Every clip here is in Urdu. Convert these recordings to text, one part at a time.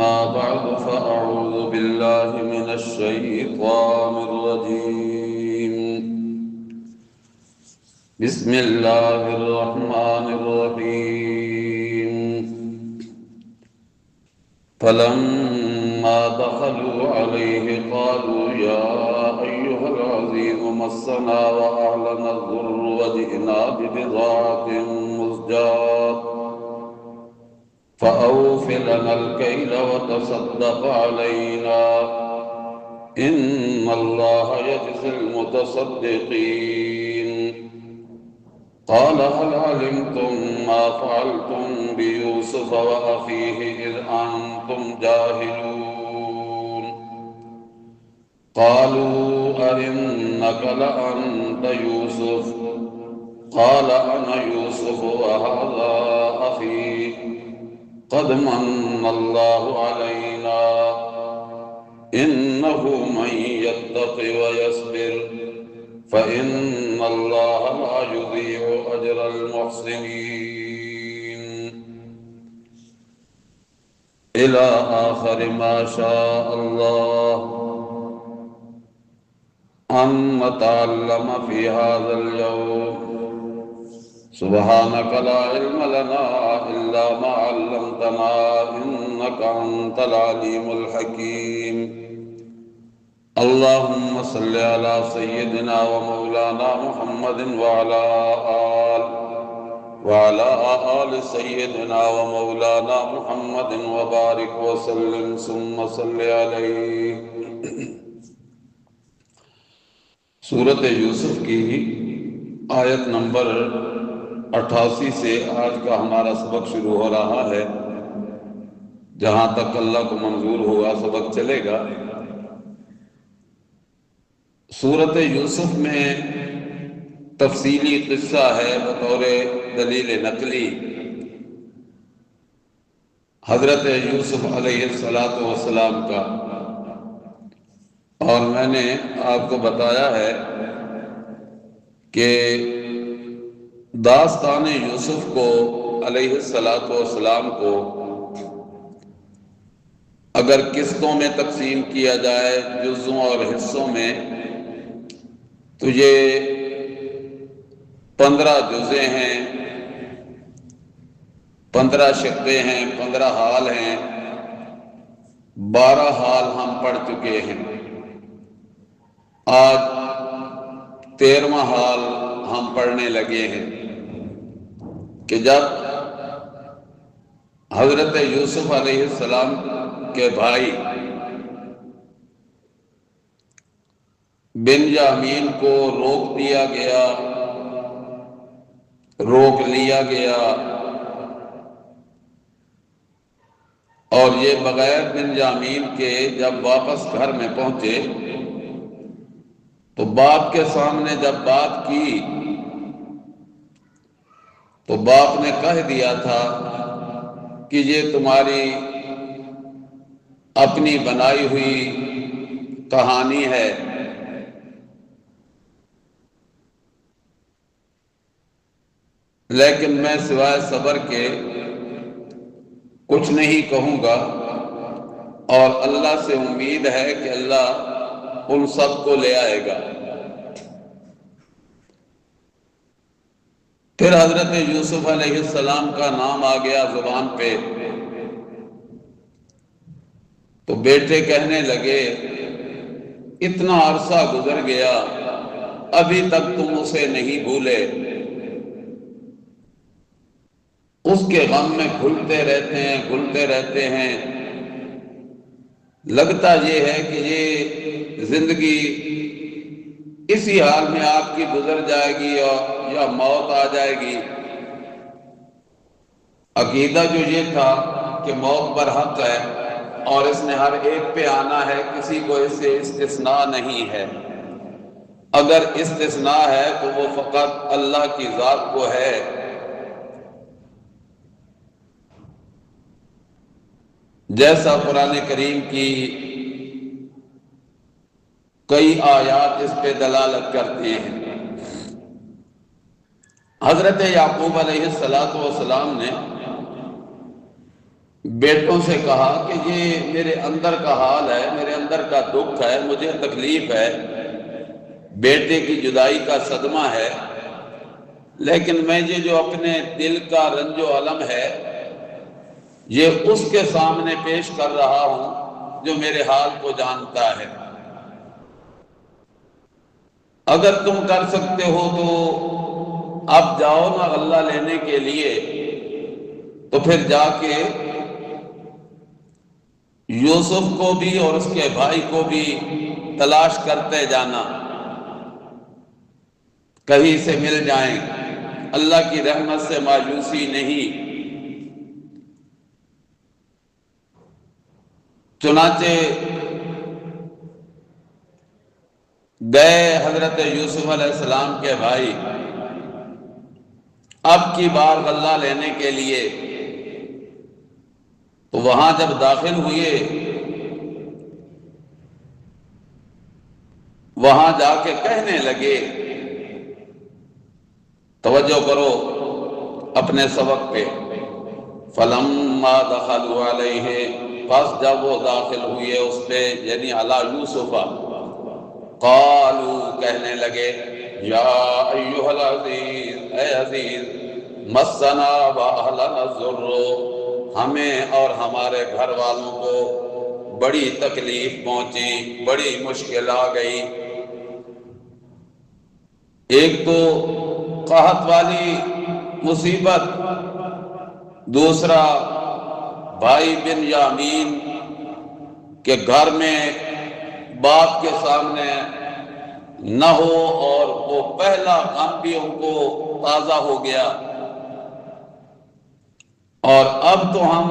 أما بعد فأعوذ بالله من الشيطان الرجيم. بسم الله الرحمن الرحيم. فلما دخلوا عليه قالوا يا أيها العزيز مسنا وأهلنا الضر وجئنا ببضاعة مزجاة فأوف لنا الكيل وتصدق علينا إن الله يجزي المتصدقين. قال هل علمتم ما فعلتم بيوسف وأخيه إذ أنتم جاهلون؟ قالوا أئنك لأنت يوسف؟ قال أنا يوسف وهذا أخي قد من الله علينا إنه من يتق ويصبر فإن الله لا يضيع أجر المحسنين إلى آخر ما شاء الله أن نتعلم في هذا اليوم. سبحانك لا علم لنا إلا ما علمتنا إنك أنت العليم الحكيم. اللهم صل على سيدنا ومولانا محمد وعلى آل سيدنا ومولانا محمد وبارك وسلم ثم صل عليه. سورۃ یوسف کی آیت نمبر 88 سے آج کا ہمارا سبق شروع ہو رہا ہے. جہاں تک اللہ کو منظور ہوا سبق چلے گا. سورۃ یوسف میں تفصیلی قصہ ہے بطور دلیل نقلی. حضرت یوسف علیہ السلام کا، اور میں نے آپ کو بتایا ہے کہ داستان یوسف کو علیہ السلام کو اگر قسطوں میں تقسیم کیا جائے، جزوں اور حصوں میں، تو یہ 15 جزء ہیں، 15 شقیں ہیں، 15 حال ہیں. 12 حال ہم پڑھ چکے ہیں. آج 13واں حال ہم پڑھنے لگے ہیں کہ جب حضرت یوسف علیہ السلام کے بھائی بنیامین کو روک لیا گیا اور یہ بغیر بنیامین کے جب واپس گھر میں پہنچے تو باپ کے سامنے جب بات کی تو باپ نے کہہ دیا تھا کہ یہ تمہاری اپنی بنائی ہوئی کہانی ہے. لیکن میں سوائے صبر کے کچھ نہیں کہوں گا، اور اللہ سے امید ہے کہ اللہ ان سب کو لے آئے گا. پھر حضرت یوسف علیہ السلام کا نام آ گیا زبان پہ تو بیٹے کہنے لگے اتنا عرصہ گزر گیا ابھی تک تم اسے نہیں بھولے. اس کے غم میں گھلتے رہتے ہیں. لگتا یہ ہے کہ یہ زندگی اسی حال میں آپ کی گزر جائے گی یا موت آ جائے گی. عقیدہ جو یہ تھا کہ موت برحق ہے اور اس نے ہر ایک پہ آنا ہے، کسی کو اس سے استثناء نہیں ہے. اگر استثناء ہے تو وہ فقط اللہ کی ذات کو ہے. جیسا قرآن کریم کی کئی آیات اس پہ دلالت کرتی ہیں. حضرت یعقوب علیہ السلام نے بیٹوں سے کہا کہ یہ میرے اندر کا حال ہے، میرے اندر کا دکھ ہے، مجھے تکلیف ہے، بیٹے کی جدائی کا صدمہ ہے، لیکن میں یہ جو اپنے دل کا رنج و الم ہے یہ اس کے سامنے پیش کر رہا ہوں جو میرے حال کو جانتا ہے۔ اگر تم کر سکتے ہو تو اب جاؤ نا غلہ لینے کے لیے، تو پھر جا کے یوسف کو بھی اور اس کے بھائی کو بھی تلاش کرتے جانا، کہیں سے مل جائیں، اللہ کی رحمت سے مایوسی نہیں۔ چنانچہ گئے حضرت یوسف علیہ السلام کے بھائی اب کی بار غلہ لینے کے لیے، تو وہاں جب داخل ہوئے، وہاں جا کے کہنے لگے، توجہ کرو اپنے سبق پہ، فلما دخلوا علیہ، پس جب وہ داخل ہوئے اس پہ یعنی علی یوسف، قالوا کہنے لگے، یا ایھا العزیز، اے عزیز، مسنا واہلنا الضر، ہمیں اور ہمارے گھر والوں کو بڑی تکلیف پہنچی، بڑی مشکل آ گئی۔ ایک تو قحط والی مصیبت، دوسرا بھائی بن یامین کہ گھر میں باپ کے سامنے نہ ہو، اور وہ پہلا غم بھی ان کو تازہ ہو گیا۔ اور اب تو ہم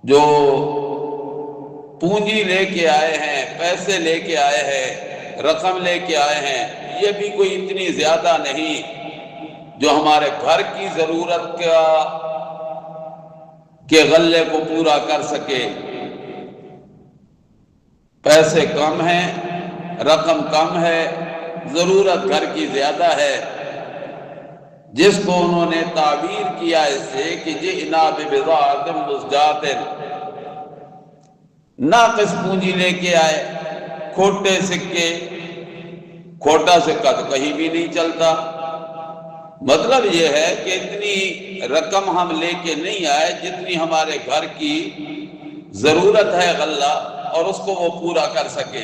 جو پونجی لے کے آئے ہیں، پیسے لے کے آئے ہیں، رقم لے کے آئے ہیں، یہ بھی کوئی اتنی زیادہ نہیں جو ہمارے گھر کی ضرورت کے غلے کو پورا کر سکے۔ پیسے کم ہیں، رقم کم ہے، ضرورت گھر کی زیادہ ہے، جس کو انہوں نے تعبیر کیا اس سے کہ جئنا ببضاعۃ مزجاۃ، ناقص پونجی لے کے آئے، کھوٹے سکے، کھوٹا سکہ تو کہیں بھی نہیں چلتا۔ مطلب یہ ہے کہ اتنی رقم ہم لے کے نہیں آئے جتنی ہمارے گھر کی ضرورت ہے غلہ، اور اس کو وہ پورا کر سکے۔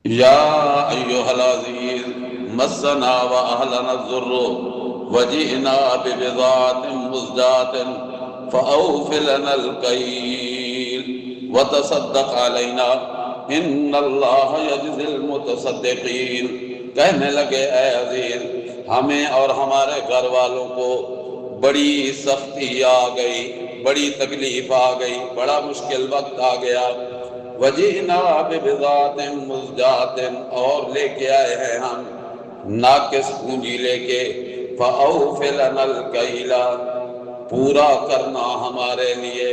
یا ایھا العزیز مسنا واہلنا الضر وجئنا ببضاعۃ مزجاۃ فاوف لنا الکیل وتصدق علینا ان اللہ یجزی المتصدقین۔ کہنے لگے، اے عزیز، ہمیں اور ہمارے گھر والوں کو بڑی سختی آ گئی، بڑی تکلیف آ گئی، بڑا مشکل وقت آ گیا۔ وجئنا ببضاعۃ مزجاۃ، اور لے کے آئے ہیں ہم ناقص پونجی لے کے، فاوف لنا الکیل، پورا کرنا ہمارے لیے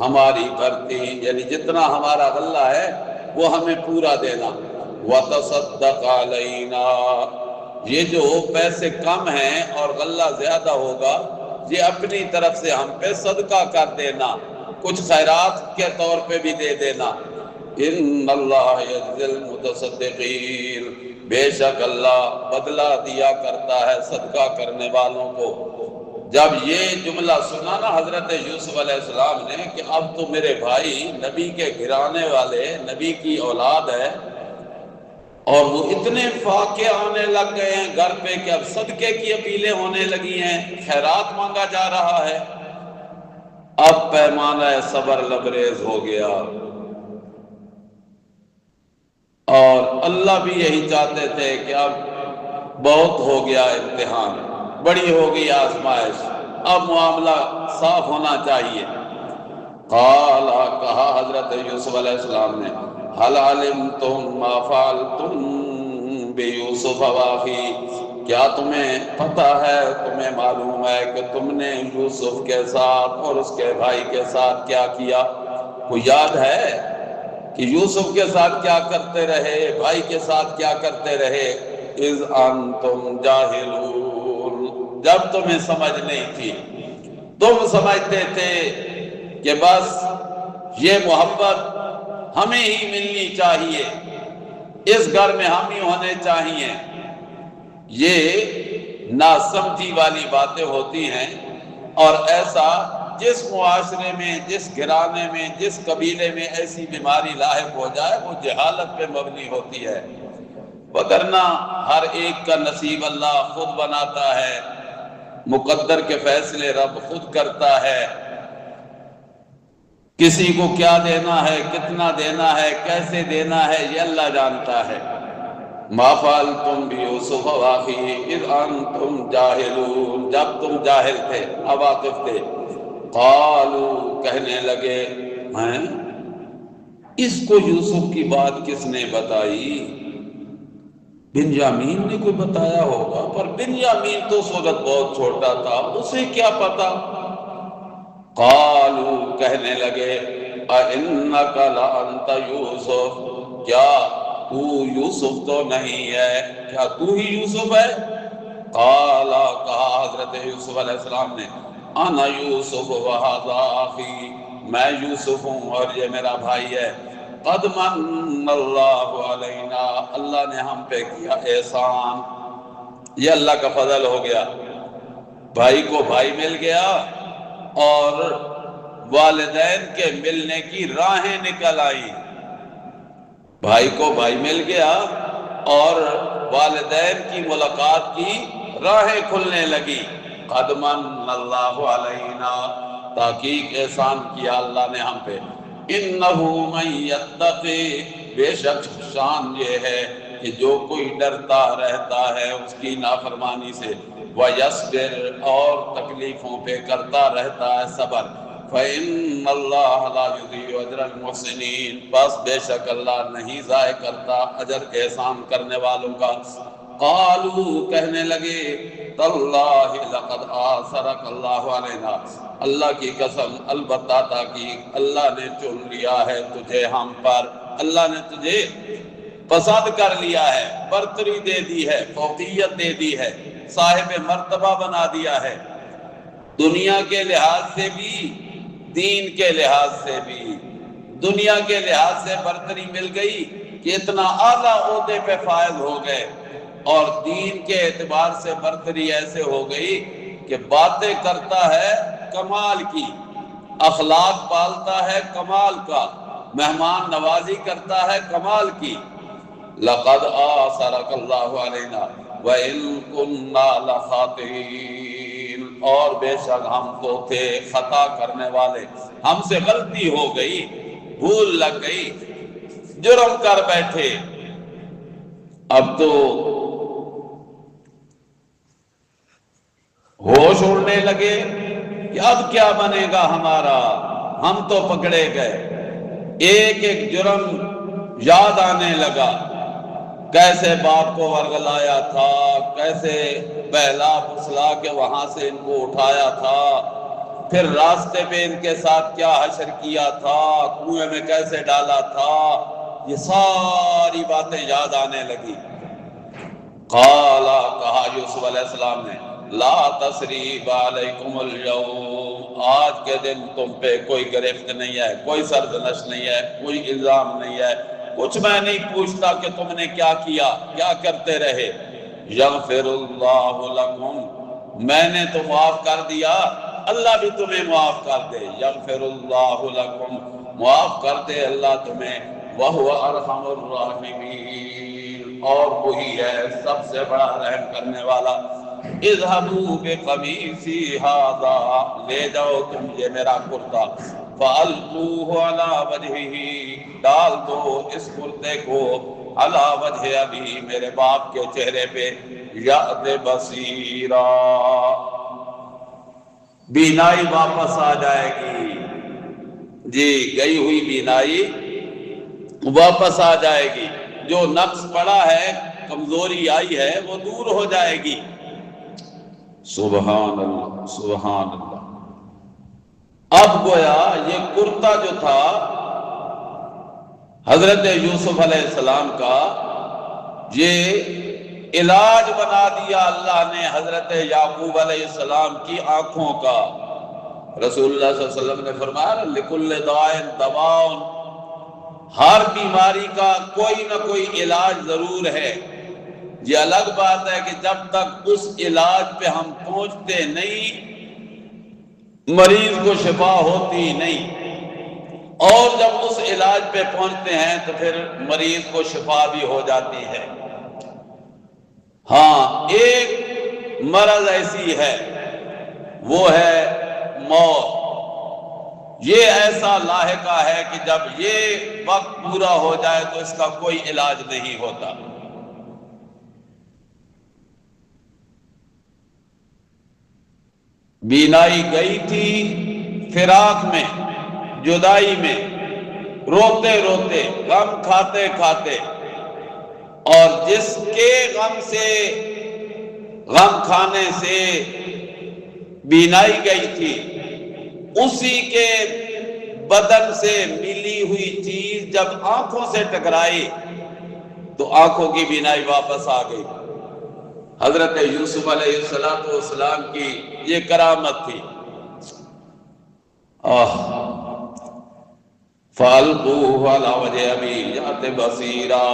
ہماری بھرتی، یعنی جتنا ہمارا غلہ ہے وہ ہمیں پورا دینا۔ وتصدق علینا، یہ جو پیسے کم ہیں اور غلہ زیادہ ہوگا، یہ اپنی طرف سے ہم پہ صدقہ کر دینا، کچھ خیرات کے طور پہ بھی دے دینا۔ ان اللہ یجزی المتصدقین، بے شک اللہ بدلہ دیا کرتا ہے صدقہ کرنے والوں کو۔ جب یہ جملہ سنا نا حضرت یوسف علیہ السلام نے کہ اب تو میرے بھائی نبی کے گھرانے والے، نبی کی اولاد ہے، اور وہ اتنے فاقے آنے لگ گئے ہیں گھر پہ کہ اب صدقے کی اپیلیں ہونے لگی ہیں، خیرات مانگا جا رہا ہے، اب پیمانہ صبر لبریز ہو گیا۔ اور اللہ بھی یہی چاہتے تھے کہ اب بہت ہو گیا امتحان، بڑی ہو گئی آزمائش، اب معاملہ صاف ہونا چاہیے۔ قال، کہا حضرت یوسف علیہ السلام نے، هل علمتم ما فعلتم بیوسف واخی، کیا تمہیں پتہ ہے، تمہیں معلوم ہے کہ تم نے یوسف کے ساتھ اور اس کے بھائی کے ساتھ کیا کیا؟ کو یاد ہے کہ یوسف کے ساتھ کیا کرتے رہے، بھائی کے ساتھ کیا کرتے رہے؟ اذ انتم جاہلون، جب تمہیں سمجھ نہیں تھی، تم سمجھتے تھے کہ بس یہ محبت ہمیں ہی ملنی چاہیے، اس گھر میں ہم ہی ہونے چاہیے۔ یہ ناسمجھی والی باتیں ہوتی ہیں، اور ایسا جس معاشرے میں، جس گھرانے میں، جس قبیلے میں ایسی بیماری لاحق ہو جائے وہ جہالت پہ مبنی ہوتی ہے، وگرنہ ہر ایک کا نصیب اللہ خود بناتا ہے، مقدر کے فیصلے رب خود کرتا ہے۔ کسی کو کیا دینا ہے، کتنا دینا ہے، کیسے دینا ہے، یہ اللہ جانتا ہے۔ ما فعلتم بیوسف واخیہ اذ انتم جاہلون، جب تم جاہل تھے، اواقف تھے۔ قالوا، کہنے لگے، ہیں اس کو یوسف کی بات کس نے بتائی؟ بنیامین نے کوئی بتایا ہوگا، پر بنیامین تو اس وقت بہت چھوٹا تھا، اسے کیا پتا؟ قالوا، کہنے لگے، اِنَّكَ لَأَنْتَ یوسف، کیا تو یوسف تو نہیں ہے، کیا تو ہی یوسف ہے؟ قال، کہا حضرت یوسف علیہ السلام نے، انا یوسف وہذا اخی، میں یوسف ہوں اور یہ میرا بھائی ہے۔ قد من اللہ علینا، اللہ نے ہم پہ کیا احسان، یہ اللہ کا فضل ہو گیا، بھائی کو بھائی مل گیا اور والدین کے ملنے کی راہیں نکل آئی۔ بھائی کو بھائی مل گیا اور والدین کی ملاقات کی راہیں کھلنے لگی۔ قد من اللہ علینا، تحقیق احسان کیا اللہ نے ہم پہ۔ انہ من یتقی، بے شک شان یہ ہے کہ جو کوئی ڈرتا رہتا ہے اس کی نافرمانی سے، وَيَصْبِرْ، اور تکلیفوں پہ کرتا رہتا ہے صبر، فَإِنَّ اللَّهَ لَا يُضِيعُ أَجْرَ الْمُحْسِنِينَ، بس بے شک اللہ نہیں ضائع کرتا اجر احسان کرنے والوں کا۔ قالوا، کہنے لگے، تَاللَّهِ لَقَدْ آثَرَكَ اللَّهُ عَلَيْنَا، اللہ کی قسم، البتہ تحقیق اللہ نے چن لیا ہے تجھے ہم پر، اللہ نے تجھے پسند کر لیا ہے، برتری دے دی ہے، فوقیت دے دی ہے، صاحب مرتبہ بنا دیا ہے، دنیا کے لحاظ سے بھی، دین کے لحاظ سے بھی۔ دنیا کے لحاظ سے برتری مل گئی کہ اتنا اعلیٰ عہدے پہ فائز ہو گئے، اور دین کے اعتبار سے برتری ایسے ہو گئی کہ باتیں کرتا ہے کمال کی، اخلاق پالتا ہے کمال کا، مہمان نوازی کرتا ہے کمال کی۔ لقد آثرک اللہ علینا وَإِن كُنَّا لَخَاطِئِينَ، اور بے شک ہم تو تھے خطا کرنے والے، ہم سے غلطی ہو گئی، بھول لگ گئی، جرم کر بیٹھے۔ اب تو ہوش اڑنے لگے کہ اب کیا بنے گا ہمارا، ہم تو پکڑے گئے۔ ایک ایک جرم یاد آنے لگا، کیسے باپ کو ورگلایا تھا، کیسے بہلا پھسلا کے وہاں سے ان کو اٹھایا تھا، پھر راستے پہ ان کے ساتھ کیا حشر کیا تھا، کنویں میں کیسے ڈالا تھا، یہ ساری باتیں یاد آنے لگی۔ قالا، کہا یوسف علیہ السلام نے، لا تثریب علیکم اليوم، آج کے دن تم پہ کوئی گرفت نہیں ہے، کوئی سرزنش نہیں ہے، کوئی الزام نہیں ہے، کچھ میں نہیں پوچھتا کہ تم نے کیا کیا، کیا کرتے رہے۔ یغفر اللہ لکم، میں نے تو معاف کر دیا، اللہ بھی تمہیں معاف کر دے۔ یغفر اللہ لکم، معاف کر دے اللہ تمہیں، وہو ارحم الراحمین، اور وہی ہے سب سے بڑا رحم کرنے والا۔ اذهبوا بقمیصی ھذا، لے جاؤ تم یہ میرا کرتا، فَأَلْقُوهُ عَلَى وَجْهِهِ، ڈال دو اس کرتے کو، عَلَى وَجْهِ أَبِيهِ، میرے باپ کے چہرے پہ، یأت بصیرا، بینائی واپس آ جائے گی، جی گئی ہوئی بینائی واپس آ جائے گی، جو نقص پڑا ہے، کمزوری آئی ہے، وہ دور ہو جائے گی۔ سبحان اللہ، سبحان اللہ۔ اب گویا یہ کرتا جو تھا حضرت یوسف علیہ السلام کا، یہ علاج بنا دیا اللہ نے حضرت یعقوب علیہ السلام کی آنکھوں کا۔ رسول اللہ صلی اللہ علیہ وسلم نے فرمایا لکل داء دواء، ہر بیماری کا کوئی نہ کوئی علاج ضرور ہے۔ یہ الگ بات ہے کہ جب تک اس علاج پہ ہم پہنچتے نہیں مریض کو شفا ہوتی نہیں، اور جب اس علاج پہ پہنچتے ہیں تو پھر مریض کو شفا بھی ہو جاتی ہے۔ ہاں ایک مرض ایسی ہے، وہ ہے موت۔ یہ ایسا لاحقہ ہے کہ جب یہ وقت پورا ہو جائے تو اس کا کوئی علاج نہیں ہوتا۔ بینائی گئی تھی فراق میں، جدائی میں، روتے روتے، غم کھاتے کھاتے، اور جس کے غم سے، غم کھانے سے بینائی گئی تھی، اسی کے بدن سے ملی ہوئی چیز جب آنکھوں سے ٹکرائی تو آنکھوں کی بینائی واپس آ گئی۔ حضرت یوسف علیہ السلام کی یہ کرامت تھی۔ فَأَلْقُوهُ عَلَىٰ وَجْهِ أَبِيهِ يَأْتِ بَصِيرًا،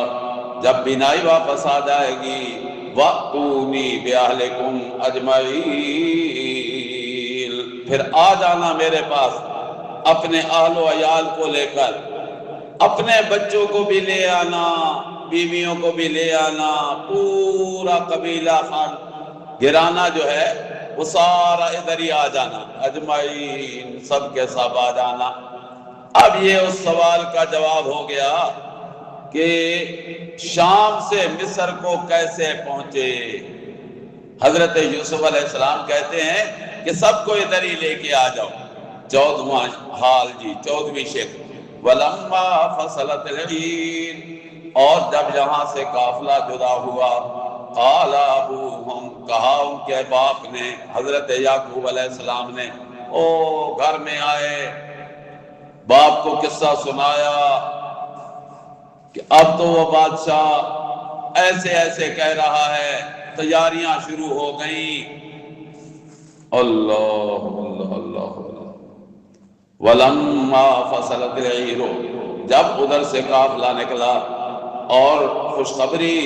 جب بینائی واپس آ جائے گی وَأْتُونِي بِأَهْلِكُمْ أَجْمَعِينَ، پھر آ جانا میرے پاس اپنے اہل و عیال کو لے کر، اپنے بچوں کو بھی لے آنا، بیویوں کو بھی لے آنا، پورا قبیلہ خان گرانا جو ہے وہ سارا ادھر ہی آ جانا، اجمعین سب کے سب آ جانا۔ اب یہ اس سوال کا جواب ہو گیا کہ شام سے مصر کو کیسے پہنچے۔ حضرت یوسف علیہ السلام کہتے ہیں کہ سب کو ادھر ہی لے کے آ جاؤ۔ 14واں حال جی، 14ویں شکل، وَلَمَّا فَصَلَتِ الْعِيرُ، اور جب یہاں سے قافلہ جدا ہوا، قَالَ أَبُوهُمْ، کہا ان کے باپ نے، حضرت یعقوب علیہ السلام نے، او گھر میں آئے، باپ کو قصہ سنایا کہ اب تو وہ بادشاہ ایسے ایسے کہہ رہا ہے، تیاریاں شروع ہو گئیں۔ اللہ اللہ اللہ اللہ۔ وَلَمَّا فَصَلَتِ الْعِيرُ، جب ادھر سے قافلہ نکلا اور خوشخبری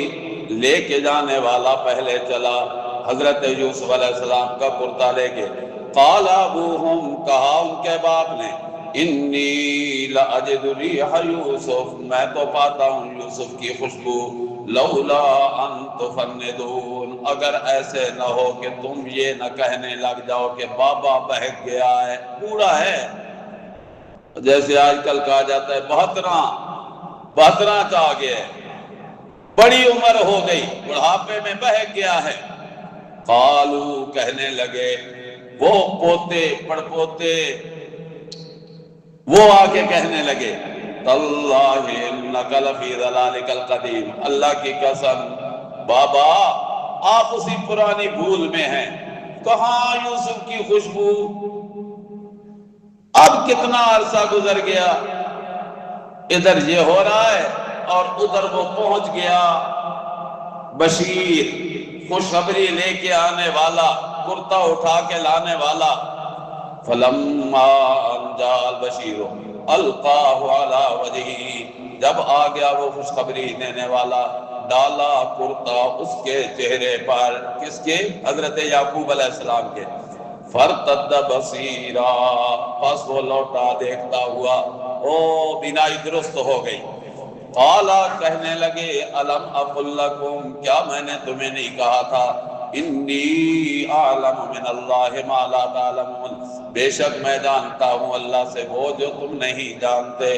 لے کے جانے والا پہلے چلا، حضرت یوسف علیہ السلام کا کرتا لے کے، قَالَ أَبُوهُمْ، کہا ان کے باپ نے، اِنِّي لَأَجِدُ رِيحَ يُوسُف، میں تو پاتا ہوں یوسف کی خوشبو، لَوْلَا أَن تُفَنِّدُونَ، اگر ایسے نہ ہو کہ تم یہ نہ کہنے لگ جاؤ کہ بابا بہک گیا ہے، بوڑھا ہے، جیسے آج کل کہا جاتا ہے 72 چاہ گیا ہے، بڑی عمر ہو گئی، بڑھاپے میں بہک گیا ہے۔ قالو، کہنے لگے وہ پوتے پڑپوتے، وہ آ کے کہنے لگے، تاللہ انک لفی ضلالک القدیم، اللہ کی قسم بابا آپ اسی پرانی بھول میں ہیں، کہاں یوسف کی خوشبو، اب کتنا عرصہ گزر گیا، ادھر یہ ہو رہا ہے اور ادھر وہ پہنچ گیا بشیر، خوشخبری لے کے آنے والا، کرتا اٹھا کے لانے والا۔ فَلَمَّا أَن جَاءَ الْبَشِيرُ أَلْقَاهُ عَلَىٰ وَجْهِهِ، جب آ گیا وہ خوشخبری دینے والا، ڈالا کرتا اس کے چہرے پر، کس کے؟ حضرت یعقوب علیہ السلام کے۔ فَارْتَدَّ بَصِيرًا، پس وہ لوٹا دیکھتا ہوا، او بینائی درست ہو گئی۔ قَالَ، کہنے لگے، أَلَمْ أَقُلْ لَكُمْ، کیا میں نے تمہیں نہیں کہا تھا، إِنِّي أَعْلَمُ مِنَ اللَّهِ مَا لَا تَعْلَمُونَ، بے شک میں جانتا ہوں اللہ سے وہ جو تم نہیں جانتے۔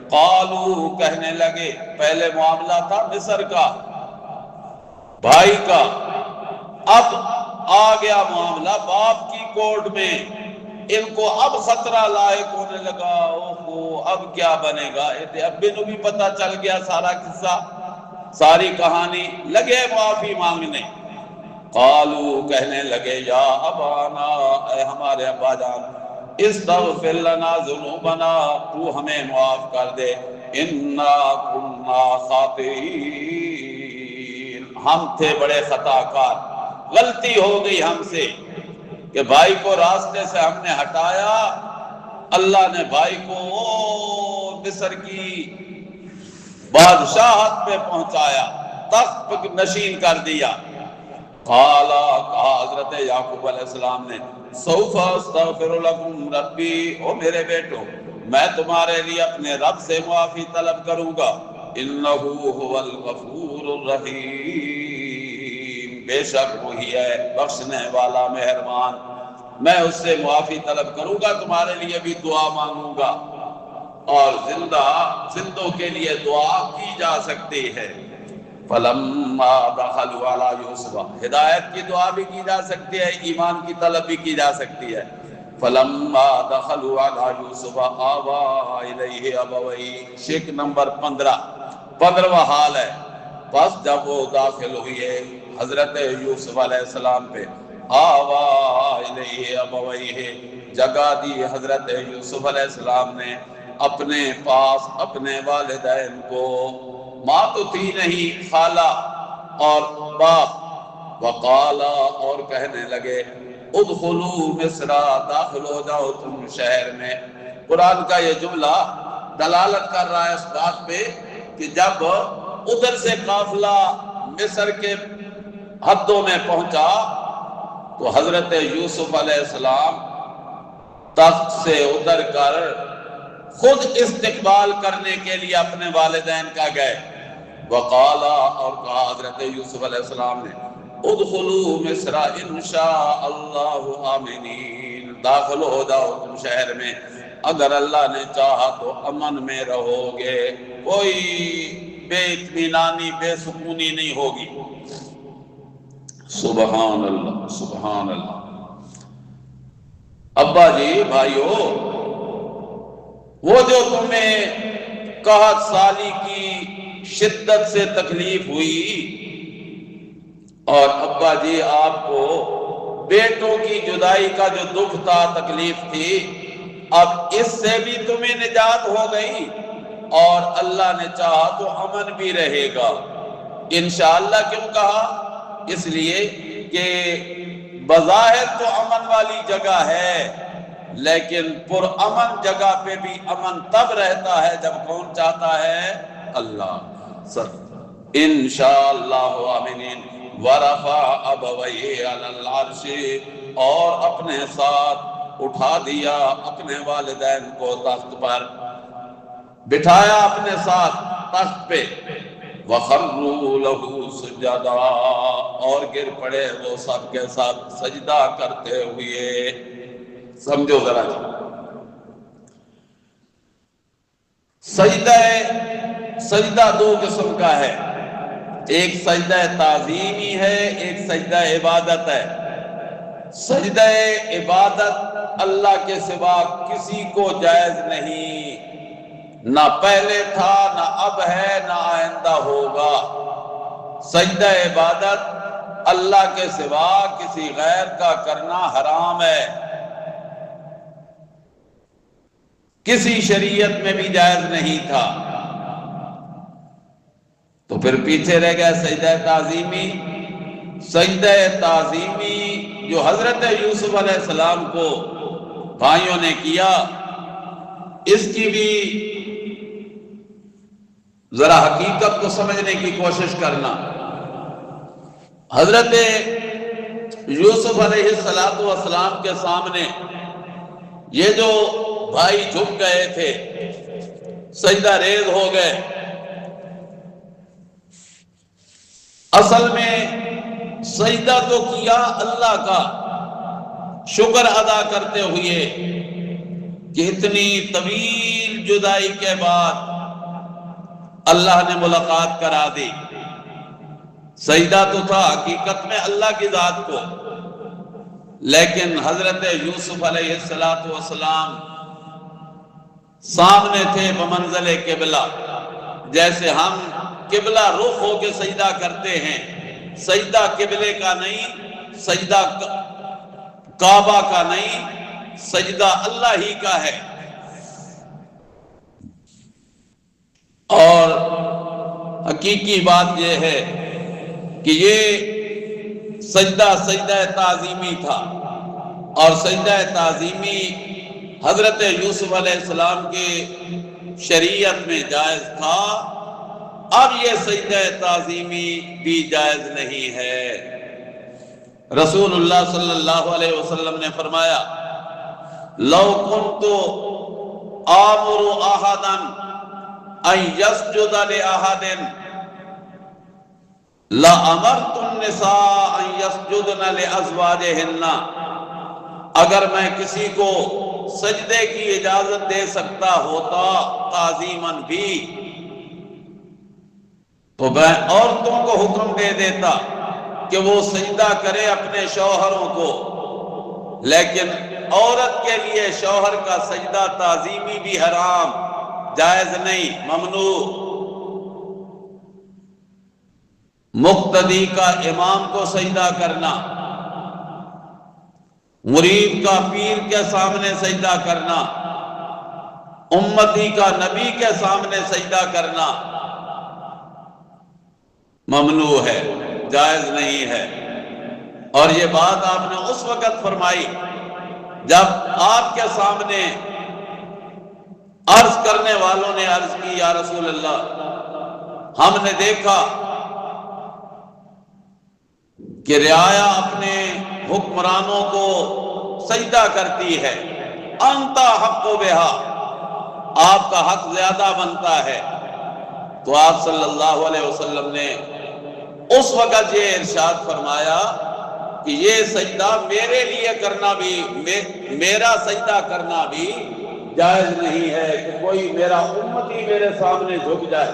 قَالُوا، کہنے لگے، پہلے معاملہ تھا مصر کا، بھائی کا، اب آ گیا معاملہ باپ کی کورٹ میں، ان کو اب خطرہ لاحق ہونے لگا، اوہو اب کیا بنے گا، ابے نو بھی پتا چل گیا سارا قصہ، ساری کہانی، لگے معافی مانگنے۔ قالو، کہنے لگے، یا ابانا، اے ہمارے ابا جان، استغفر لنا ذنوبنا، تو ہمیں معاف کر دے، انا کنا خاطئین، ہم تھے بڑے خطا کار، غلطی ہو گئی ہم سے، کہ بھائی کو راستے سے ہم نے ہٹایا، اللہ نے بھائی کو مصر کی بادشاہت پہ پہنچایا، تخت پہ نشین کر دیا۔ کہا حضرت یعقوب علیہ السلام نے سوف استغفر لکم ربی، او میرے بیٹو میں تمہارے لیے اپنے رب سے معافی طلب کروں گا، انہ هو الغفور الرحیم، بے شک وہی ہے بخشنے والا مہربان، میں اس سے معافی طلب کروں گا، تمہارے لیے بھی دعا مانگوں گا۔ اور زندوں کے لیے دعا کی جا سکتی ہے۔ فلما دخلوا علی یوسف، ہدایت کی دعا بھی کی جا سکتی ہے، ایمان کی طلب بھی کی جا سکتی ہے۔ فلما دخلوا علی یوسف آوى الیہ ابویہ، شک نمبر 15واں حال ہے۔ بس جب وہ داخل ہوئے حضرت یوسف علیہ السلام پہ، آوى الیہ ابویہ، جگہ دی حضرت یوسف علیہ السلام نے اپنے پاس اپنے والدین کو، ماں تو تھی نہیں، خالہ اور باپ، وقالا، اور کہنے لگے ادخلوا مصر، داخل ہو جاؤ تم شہر میں۔ قرآن کا یہ جملہ دلالت کر رہا ہے اس بات پہ کہ جب ادھر سے قافلہ مصر کے حدوں میں پہنچا تو حضرت یوسف علیہ السلام تخت سے اتر کر خود استقبال کرنے کے لیے اپنے والدین کا گئے۔ وقالا، اور کہا حضرت یوسف علیہ السلام نے ادخلوا مصر انشاء اللہ آمنین، داخل ہو جاؤ تم شہر میں، اگر اللہ نے چاہا تو امن میں رہو گے، کوئی بے اطمینانی بے سکونی نہیں ہوگی۔ سبحان اللہ سبحان اللہ۔ ابا جی، بھائیو، وہ جو تمہیں قحط سالی کی شدت سے تکلیف ہوئی، اور ابا جی آپ کو بیٹوں کی جدائی کا جو دکھ تھا، تکلیف تھی، اب اس سے بھی تمہیں نجات ہو گئی، اور اللہ نے چاہا تو امن بھی رہے گا۔ انشاءاللہ کیوں کہا؟ اس لیے کہ بظاہر تو امن والی جگہ ہے، لیکن پر امن جگہ پہ بھی امن تب رہتا ہے جب کون چاہتا ہے؟ اللہ۔ انشاءاللہ آمنین، ورفع ابویہ علی العرش، اور اپنے ساتھ اٹھا دیا اپنے والدین کو تخت پر، بٹھایا اپنے ساتھ تخت پہ، وَخَرُّوا لَهُ سُجَّدًا، اور گر پڑے وہ سب کے ساتھ سجدہ کرتے ہوئے۔ سمجھو ذرا جی، سجدہ دو قسم کا ہے، ایک سجدہ تعظیمی ہے، ایک سجدہ عبادت ہے۔ سجدہ عبادت اللہ کے سوا کسی کو جائز نہیں، نہ پہلے تھا، نہ اب ہے، نہ آئندہ ہوگا۔ سجدہ عبادت اللہ کے سوا کسی غیر کا کرنا حرام ہے، کسی شریعت میں بھی جائز نہیں تھا۔ تو پھر پیچھے رہ گیا سجدہ تعظیمی۔ سجدہ تعظیمی جو حضرت یوسف علیہ السلام کو بھائیوں نے کیا، اس کی بھی ذرا حقیقت کو سمجھنے کی کوشش کرنا۔ حضرت یوسف علیہ السلام کے سامنے یہ جو بھائی جھک گئے تھے، سجدہ ریز ہو گئے، اصل میں سجدہ تو کیا اللہ کا، شکر ادا کرتے ہوئے کہ اتنی طویل جدائی کے بعد اللہ نے ملاقات کرا دی۔ سجدہ تو تھا حقیقت میں اللہ کی ذات کو، لیکن حضرت یوسف علیہ السلام سامنے تھے بمنزل قبلہ، جیسے ہم قبلہ رخ ہو کے سجدہ کرتے ہیں، سجدہ قبلے کا نہیں، سجدہ کعبہ کا نہیں، سجدہ اللہ ہی کا ہے۔ اور حقیقی بات یہ ہے کہ یہ سجدہ تعظیمی تھا، اور سجدہ تعظیمی حضرت یوسف علیہ السلام کی شریعت میں جائز تھا، اب یہ سجدہ تعظیمی بھی جائز نہیں ہے۔ رسول اللہ صلی اللہ علیہ وسلم نے فرمایا لو کنت آمر احدا ان یسجد لاحد لامرت النساء ان یسجدن لازواجہن، اگر میں کسی کو سجدے کی اجازت دے سکتا ہوتا تعظیماً بھی تو میں عورتوں کو حکم دے دیتا کہ وہ سجدہ کرے اپنے شوہروں کو، لیکن عورت کے لیے شوہر کا سجدہ تعظیمی بھی حرام، جائز نہیں، ممنوع۔ مقتدی کا امام کو سجدہ کرنا، مرید کا پیر کے سامنے سجدہ کرنا، امتی کا نبی کے سامنے سجدہ کرنا ممنوع ہے، جائز نہیں ہے۔ اور یہ بات آپ نے اس وقت فرمائی جب آپ کے سامنے عرض کرنے والوں نے عرض کی یا رسول اللہ، ہم نے دیکھا کہ رعایا اپنے حکمرانوں کو سجدہ کرتی ہے، انت حق بہا، آپ کا حق زیادہ بنتا ہے۔ تو آپ صلی اللہ علیہ وسلم نے اس وقت یہ ارشاد فرمایا کہ یہ سجدہ میرے لیے کرنا بھی، میرا سجدہ کرنا بھی جائز نہیں ہے کہ کوئی میرا امتی میرے سامنے جھک جائے۔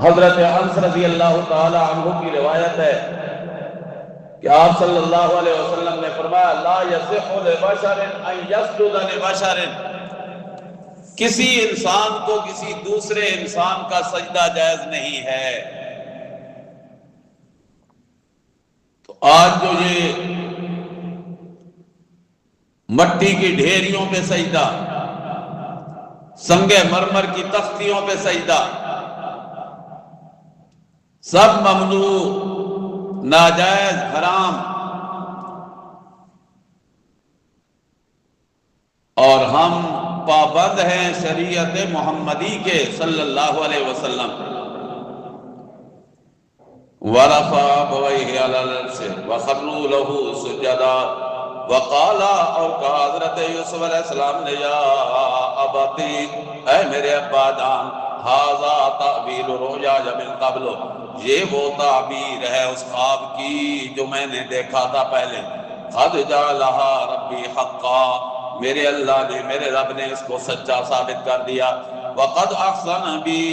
حضرت انس رضی اللہ تعالی عنہ کی روایت ہے کہ آپ صلی اللہ علیہ وسلم نے فرمایا لا یصح لبشر ان یسجد لبشر، کسی انسان کو کسی دوسرے انسان کا سجدہ جائز نہیں ہے۔ تو آج جو یہ مٹی کی ڈھیریوں پہ سجدہ، سنگ مرمر کی تختیوں پہ سجدہ، سب ممنوع، ناجائز، حرام، اور ہم پابند ہیں شریعت محمدی کے صلی اللہ علیہ وسلم۔ ورفع ابویہ علی العرش وخروا له سجدا، وقالا، اور کہا حضرت یوسف علیہ السلام نے یا ابتی، اے میرے ابا جان، ھذا تعبیر رؤیا من قبل، یہ وہ تعبیر ہے اس خواب کی جو میں نے دیکھا تھا پہلے، قد جعلھا ربی حقا، میرے اللہ نے، میرے رب نے اس کو سچا ثابت کر دیا، وقد احسن بی،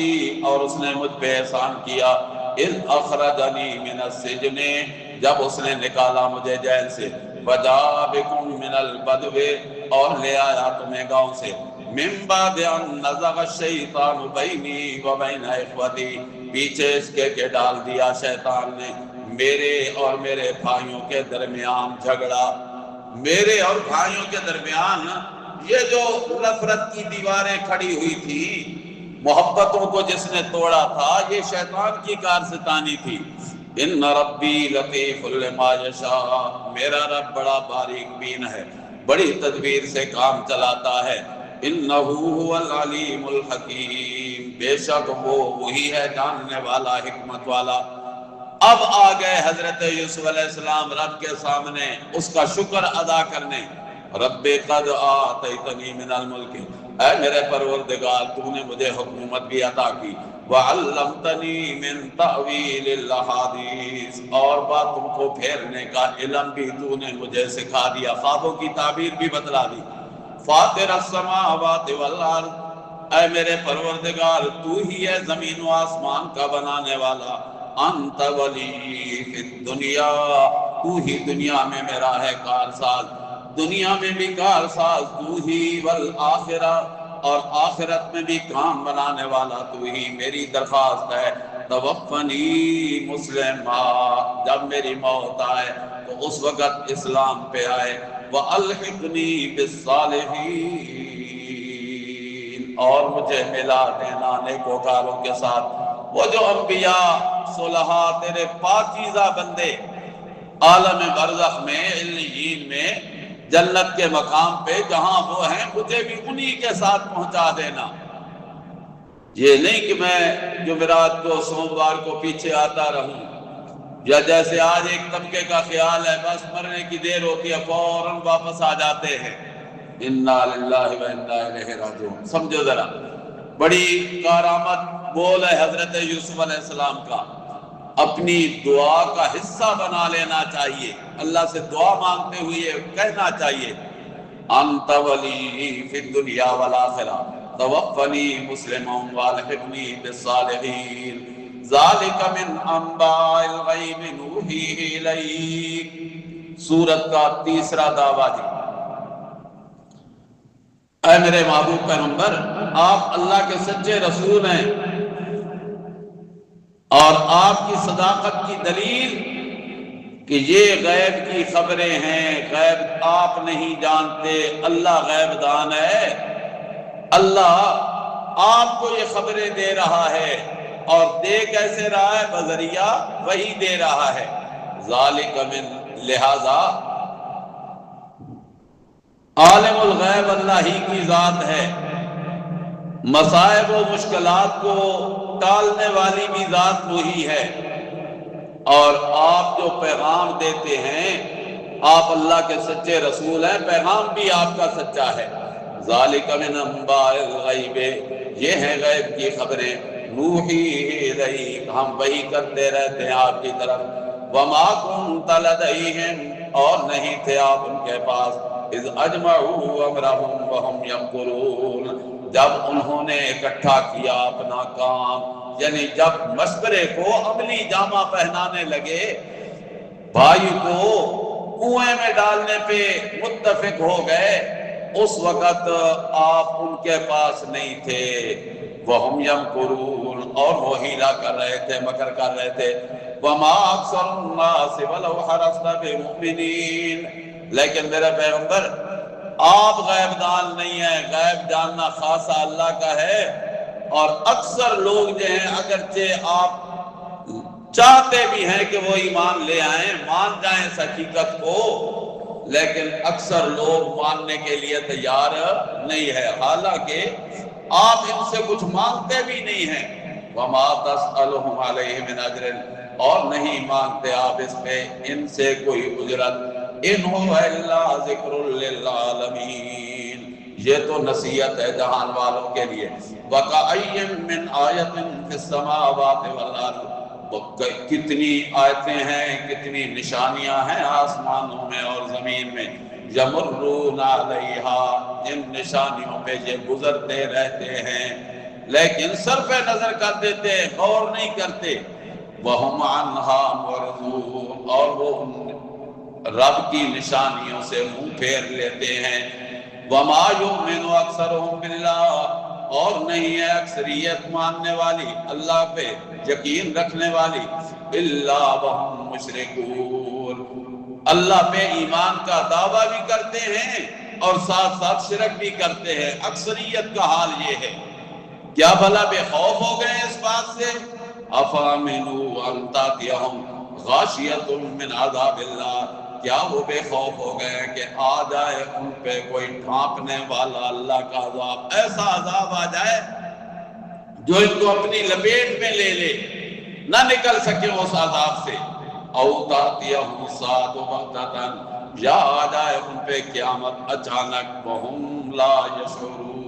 اور اس نے مجھ پہ احسان کیا، اذ اخرجنی من السجن، جب اس نے نکالا مجھے جیل سے، وجاء بکم من البدو، اور لے آیا تمہیں گاؤں سے، من بعد ان نزغ الشیطان بینی وبین اخوتی، پیچھے اس کے ڈال دیا شیطان نے میرے اور میرے بھائیوں کے درمیان جھگڑا، میرے اور بھائیوں کے درمیان یہ جو نفرت کی دیواریں کھڑی ہوئی تھی، محبتوں کو جس نے توڑا تھا، یہ شیطان کی کارستانی تھی۔ ان ربی لطیف لما یشاء، میرا رب بڑا باریک بین ہے، بڑی تدبیر سے کام چلاتا ہے۔ انہ هو العلیم الحکیم، بے شک وہ وہی ہے جاننے والا، حکمت والا۔ اب آ گئے حضرت یوسف علیہ السلام رب کے سامنے اس کا شکر ادا کرنے، رب قد آتیتنی من الملک، اے میرے پروردگار تو نے مجھے حکومت بھی عطا کی، وعلمتنی من تأویل الاحادیث، اور باتوں کو پھیرنے کا علم بھی تو نے مجھے سکھا دیا، خوابوں کی تعبیر بھی بتلا دی، فاطر السماوات والارض، اے میرے پروردگار تو ہی ہے زمین و آسمان کا بنانے والا، انت ولی فی الدنیا، تو ہی دنیا میں میرا ہے کارساز، دنیا میں بھی کارساز تو ہی، والآخرہ، اور آخرت میں بھی کام بنانے والا تو ہی۔ میری درخواست ہے توفنی مسلما، جب میری موت آئے تو اس وقت اسلام پہ آئے، وَأَلْحِقْنِي بِالصَّالِحِينَ، اور مجھے ملا دینا نیکوکاروں کے ساتھ۔ وہ جو انبیاء صلحاء تیرے پاکیزہ بندے عالم برزخ میں علیین میں جنت کے مقام پہ جہاں وہ ہیں مجھے بھی انہی کے ساتھ پہنچا دینا۔ یہ نہیں کہ میں جمعرات کو سوموار کو پیچھے آتا رہوں، یا جیسے آج ایک طبقے کا خیال ہے بس مرنے کی دیر ہوتی ہے فوراً واپس آ جاتے ہیں۔ انا للہ و انا الیہ راجعون۔ سمجھو ذرا، بڑی کارآمد بول ہے حضرت یوسف علیہ السلام کا، اپنی دعا کا حصہ بنا لینا چاہیے، اللہ سے دعا مانگتے ہوئے کہنا چاہیے انت ولی فی الدنیا والآخرہ توفنی مسلما والحقنی بالصالحین ذالک من انباء الغیب نوحیہ الیک۔ سورت کا تیسرا دعویٰ جی۔ اے میرے محبوب پیغمبر، آپ اللہ کے سچے رسول ہیں، اور آپ کی صداقت کی دلیل کہ یہ غیب کی خبریں ہیں، غیب آپ نہیں جانتے، اللہ غیب دان ہے۔ اللہ آپ کو یہ خبریں دے رہا ہے، اور دے کیسے رہا ہے؟ بذریعہ وہی دے رہا ہے۔ ذالک من، لہذا عالم الغیب اللہ ہی کی ذات ہے، مصائب و مشکلات کو ٹالنے والی بھی ذات وہی ہے، اور آپ جو پیغام دیتے ہیں، آپ اللہ کے سچے رسول ہیں، پیغام بھی آپ کا سچا ہے۔ ذالک من انباء الغیب، یہ ہے غیب کی خبریں، نوحیہ الیک، ہم وحی کرتے رہتے ہیں آپ کی طرف۔ وما کنت لدیہم، اور نہیں تھے آپ ان کے پاس، اذ اجمعوا امرہم وہم یمکرون، جب انہوں نے اکٹھا کیا اپنا کام، یعنی جب مشورے کو عملی جامہ پہنانے لگے، بھائی کو کنویں میں ڈالنے پہ متفق ہو گئے، اس وقت آپ ان کے پاس نہیں تھے۔ وہم یمکرون، اور وہ ہیلا کر رہے تھے، مکر کر رہے تھے۔ وما اکثر الناس ولو حرصت بمؤمنین، لیکن میرے پیغمبر آپ غیب دان نہیں ہیں، غیب جاننا خاصہ اللہ کا ہے، اور اکثر لوگ جو ہیں اگرچہ آپ چاہتے بھی ہیں کہ وہ ایمان لے آئیں، مان جائیں اس حقیقت کو، لیکن اکثر لوگ ماننے کے لیے تیار نہیں ہے، حالانکہ آپ ان سے کچھ مانگتے بھی نہیں ہیں۔ وما تسألهم علیہ من اجر، اور نہیں مانگتے آپ اس پہ ان سے کوئی اجرت۔ ان هو الا ذکر للعالمین، یہ تو نصیحت ہے جہان والوں کے لیے۔ وَكَأَيٍّ مِّنْ آیَةٍ فِي السَّمَاوَاتِ وَالْأَرْضِ، کتنی آیتیں ہیں، کتنی نشانیاں ہیں آسمانوں میں اور زمین میں، یمرون علیہا، جن نشانیوں پہ یہ گزرتے رہتے ہیں لیکن صرف نظر کر دیتے ہیں، غور نہیں کرتے۔ وَهُمْ عَنْهَا مُعْرِضُونَ، اور وہ رب کی نشانیوں سے منہ پھیر لیتے ہیں۔ وَمَا يُؤْمِنُ أَكْثَرُهُم بِاللَّهِ، اور نہیں ہے اکثریت ماننے والی، اللہ پہ یقین رکھنے والی، إِلَّا وَهُمْ مُشْرِكُونَ، اللہ پہ ایمان کا دعویٰ بھی کرتے ہیں اور ساتھ ساتھ شرک بھی کرتے ہیں۔ اکثریت کا حال یہ ہے۔ کیا بھلا بے خوف ہو گئے اس بات سے؟ أَفَأَمِنُوا أَن تَأْتِيَهُمْ غَاشِيَةٌ مِّنْ عَذَابِ اللَّهِ، کیا وہ بے خوف ہو گئے کہ آ جائے ان پہ کوئی ڈھانپنے والا اللہ کا عذاب، ایسا عذاب آ جائے جو ان کو اپنی لپیٹ میں لے لے، نہ نکل سکے اس عذاب سے۔ او تأتیہم الساعۃ بغتۃ، یا آ جائے ان پہ قیامت اچانک، وہم لا یشعرون،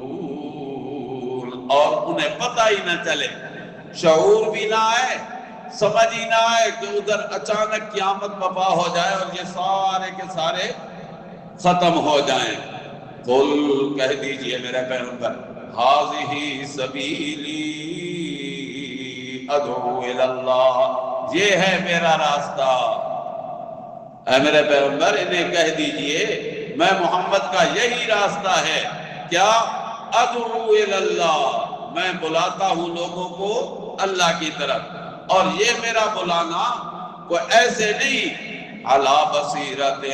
اور انہیں پتہ ہی نہ چلے، شعور بھی نہ آئے، سمجھ ہی نہ آئے کہ ادھر اچانک قیامت برپا ہو جائے اور یہ سارے کے سارے ختم ہو جائیں۔ قل، کہہ دیجئے میرے پیغمبر، ھذہ سبیلی ادعو الی اللہ، یہ ہے میرا راستہ۔ اے میرے پیغمبر انہیں کہہ دیجئے میں محمد کا یہی راستہ ہے، کیا؟ ادعو الی اللہ، میں بلاتا ہوں لوگوں کو اللہ کی طرف، اور یہ میرا بلانا کوئی ایسے نہیں، علی بصیرۃ،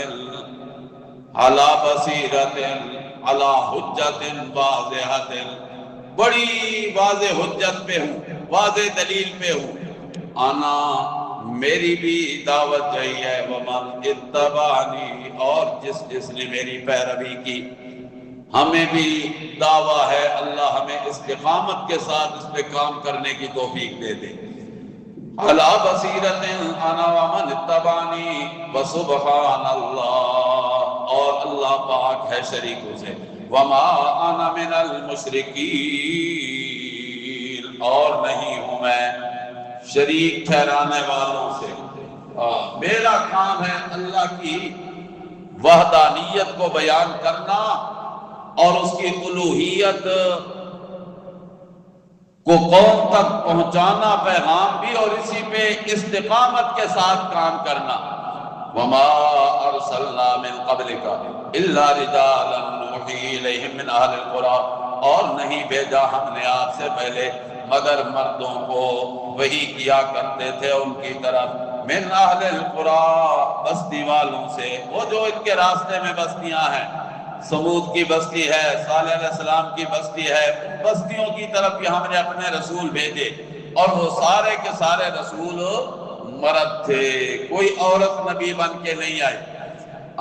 علی بصیرۃ، علی حجۃ واضحۃ، بڑی واضح حجت پہ ہوں، واضح دلیل پہ ہوں۔ آنا میری بھی دعوت یہی ہے، ومن اتبعنی، اور جس نے میری پیروی کی۔ ہمیں بھی دعویٰ ہے، اللہ ہمیں استقامت کے ساتھ اس پہ کام کرنے کی توفیق دے دے۔ علی بصیرۃ انا ومن اتبعنی وسبحان اللہ، اور اللہ پاک ہے شریکوں سے۔ وما انا من المشرکین، اور نہیں ہوں میں شریک ٹھہرانے والوں سے۔ میرا کام ہے اللہ کی وحدانیت کو بیان کرنا اور اس کی الوہیت کو قوم تک پہنچانا پیغام بھی، اور اسی پہ استقامت کے ساتھ کام کرنا۔ وما ارسلنا من قبلک الا رجالا نوحی الیہم من اہل القری، اور نہیں بھیجا ہم نے آپ سے پہلے مگر مردوں کو وحی کیا کرتے تھے ان کی طرف، من اہل القری، بستی والوں سے، وہ جو ان کے راستے میں بستیاں ہیں۔ سمود کی بستی ہے، صالح علیہ السلام کی بستی ہے، ان بستیوں کی طرف بھی ہم نے اپنے رسول بھیجے، اور وہ سارے کے سارے رسول مرد تھے، کوئی عورت نبی بن کے نہیں آئی۔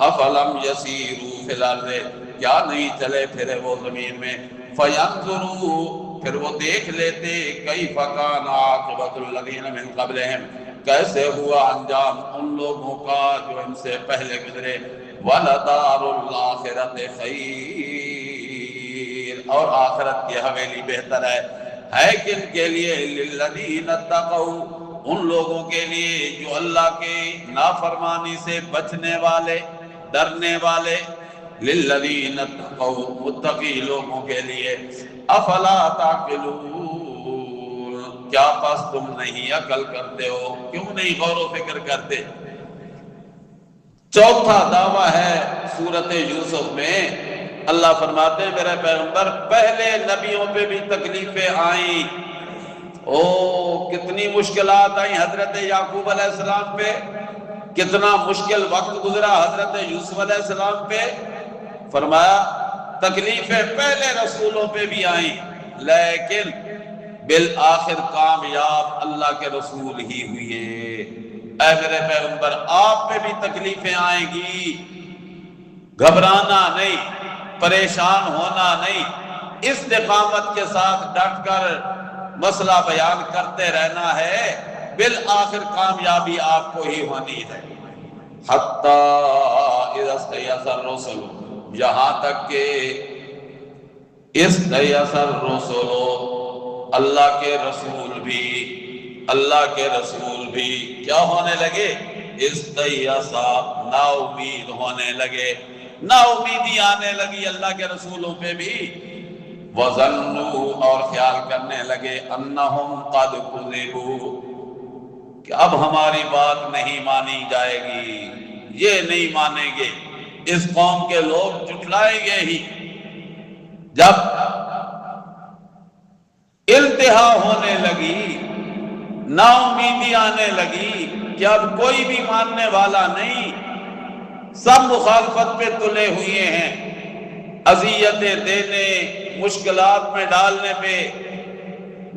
افلم یسیروا فی الارض، کیا نہیں چلے پھرے وہ زمین میں، فینظروا، پھر وہ دیکھ لیتے، کیف کان عاقبۃ الذین من قبلہم، کیسے ہوا انجام ان لوگوں کا جو ان سے پہلے گزرے۔ وَلَدَارُ الْآخِرَةِ خَيْرٌ، اور آخرت کی حویلی بہتر ہے کن کے لیے؟ لِلَّذِينَ اتَّقَوْا، ان لوگوں کے لیے جو اللہ کے نافرمانی سے بچنے والے، ڈرنے والے۔ لِلَّذِينَ اتَّقَوْا، متقی لوگوں کے لیے۔ أَفَلَا تَعْقِلُونَ، کیا پس تم نہیں عقل کرتے ہو؟ کیوں نہیں غور و فکر کرتے؟ چوتھا دعویٰ ہے سورۃ یوسف میں، اللہ فرماتے ہیں میرے پیغمبر پہلے نبیوں پہ بھی تکلیفیں آئیں، کتنی مشکلات آئیں حضرت یعقوب علیہ السلام پہ، کتنا مشکل وقت گزرا حضرت یوسف علیہ السلام پہ۔ فرمایا تکلیفیں پہلے رسولوں پہ بھی آئیں، لیکن بالآخر کامیاب اللہ کے رسول ہی ہوئے۔ اے میرے پیغمبر آپ پہ بھی تکلیفیں آئیں گی، گھبرانا نہیں، پریشان ہونا نہیں، استقامت کے ساتھ ڈٹ کر مسئلہ بیان کرتے رہنا ہے، بالآخر کامیابی آپ کو ہی ہونی ہے۔ حَتَّى إِذَا اسْتَيْأَسَ الرُّسُلُ، یہاں تک کہ اسْتَيْأَسَ الرُّسُلُ، اللہ کے رسول بھی کیا ہونے لگے؟ استیأسا، نا امید ہونے لگے، نا امیدی آنے لگی اللہ کے رسولوں پہ بھی۔ وظنوا، اور خیال کرنے لگے، انہم قد کذبوا، کہ اب ہماری بات نہیں مانی جائے گی، یہ نہیں مانیں گے، اس قوم کے لوگ جھٹلائیں گے ہی۔ جب التہا ہونے لگی، نا امیدی آنے لگی کہ اب کوئی بھی ماننے والا نہیں، سب مخالفت پہ تلے ہوئے ہیں، اذیتیں دینے، مشکلات میں ڈالنے پہ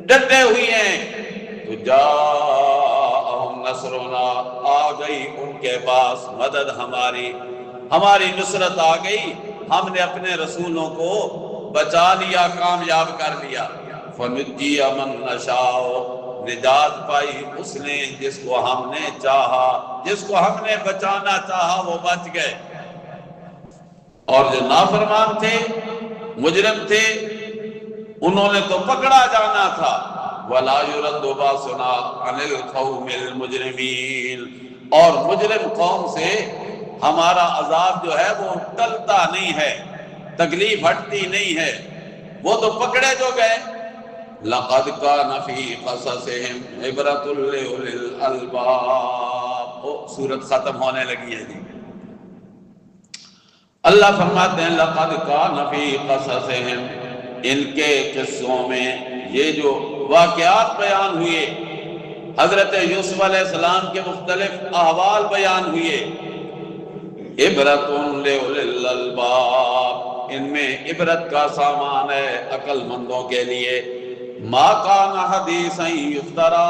ڈٹے ہوئے ہیں، تو جاءہم نصرنا، آ گئی ان کے پاس مدد ہماری نصرت آ گئی، ہم نے اپنے رسولوں کو بچا لیا، کامیاب کر لیا۔ فَنُجِّيَ مَن نَّشَاءُ، نجات پائی اس نے جس کو ہم نے چاہا، جس کو ہم نے بچانا چاہا وہ بچ گئے، اور جو نافرمان تھے، مجرم تھے، انہوں نے تو پکڑا جانا تھا۔ وَلَا يُرَدُّ بَأْسُنَا عَنِ الْقَوْمِ الْمُجْرِمِينَ، اور مجرم قوم سے ہمارا عذاب جو ہے وہ ٹلتا نہیں ہے، تکلیف ہٹتی نہیں ہے، وہ تو پکڑے جو گئے۔ لَقَدْ كَانَ فِي قَصَصِهِمْ عِبْرَةٌ لِأُولِي الْأَلْبَابِ، سورت ختم ہونے لگی ہے جی۔ اللہ فرماتے ہیں لَقَدْ كَانَ فِي قَصَصِهِمْ، ان کے قصوں میں یہ جو واقعات بیان ہوئے، حضرت یوسف علیہ السلام کے مختلف احوال بیان ہوئے، عِبْرَةٌ لِأُولِي الْأَلْبَابِ، ان میں عبرت کا سامان ہے عقل مندوں کے لیے۔ ما کان حدیثا یفترا،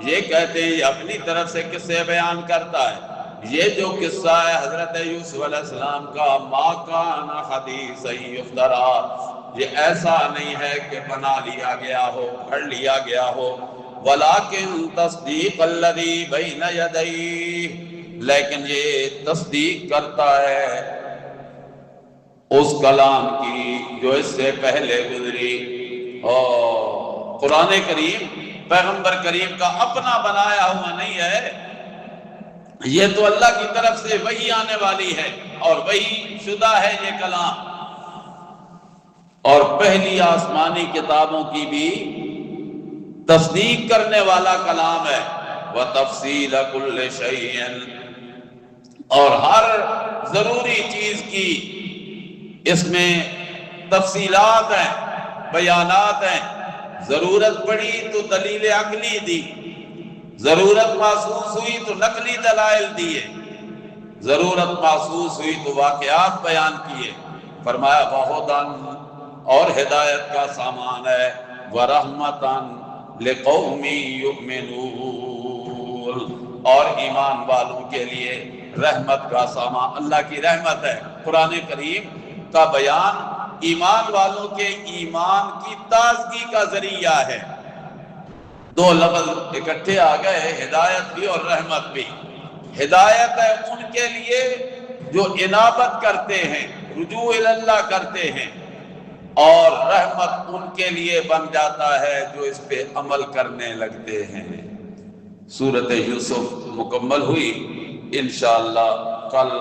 یہ کہتے ہیں یہ اپنی طرف سے قصے بیان کرتا ہے، یہ جو قصہ ہے حضرت یوسف علیہ السلام کا، ما کان حدیثا یفترا، یہ ایسا نہیں ہے کہ بنا لیا گیا ہو، گھڑ لیا گیا ہو، ولیکن تصدیق الذی بین یدیہ، لیکن یہ تصدیق کرتا ہے اس کلام کی جو اس سے پہلے گزری۔ اور قرآن کریم پیغمبر کریم کا اپنا بنایا ہوا نہیں ہے، یہ تو اللہ کی طرف سے وحی آنے والی ہے اور وحی شدہ ہے یہ کلام، اور پہلی آسمانی کتابوں کی بھی تصدیق کرنے والا کلام ہے۔ وَتَفْصِيلَ كُلِّ شَيْءٍ، اور ہر ضروری چیز کی اس میں تفصیلات ہیں، بیانات ہیں۔ ضرورت پڑی تو دلیل عقلی دی، ضرورت محسوس ہوئی تو نقلی دلائل دیے، ضرورت محسوس ہوئی تو واقعات بیان کیے۔ فرمایا وَهُدًى، اور ہدایت کا سامان ہے، وَرَحْمَةً لِقَوْمٍ يُؤْمِنُونَ، اور ایمان والوں کے لیے رحمت کا سامان، اللہ کی رحمت ہے۔ قرآن کریم کا بیان ایمان والوں کے ایمان کی تازگی کا ذریعہ ہے۔ دو لفظ اکٹھے آ گئے، ہدایت بھی اور رحمت بھی۔ ہدایت ہے ان کے لیے جو انابت کرتے ہیں، رجوع اللہ کرتے ہیں، اور رحمت ان کے لیے بن جاتا ہے جو اس پہ عمل کرنے لگتے ہیں۔ سورۃ یوسف مکمل ہوئی، انشاءاللہ کل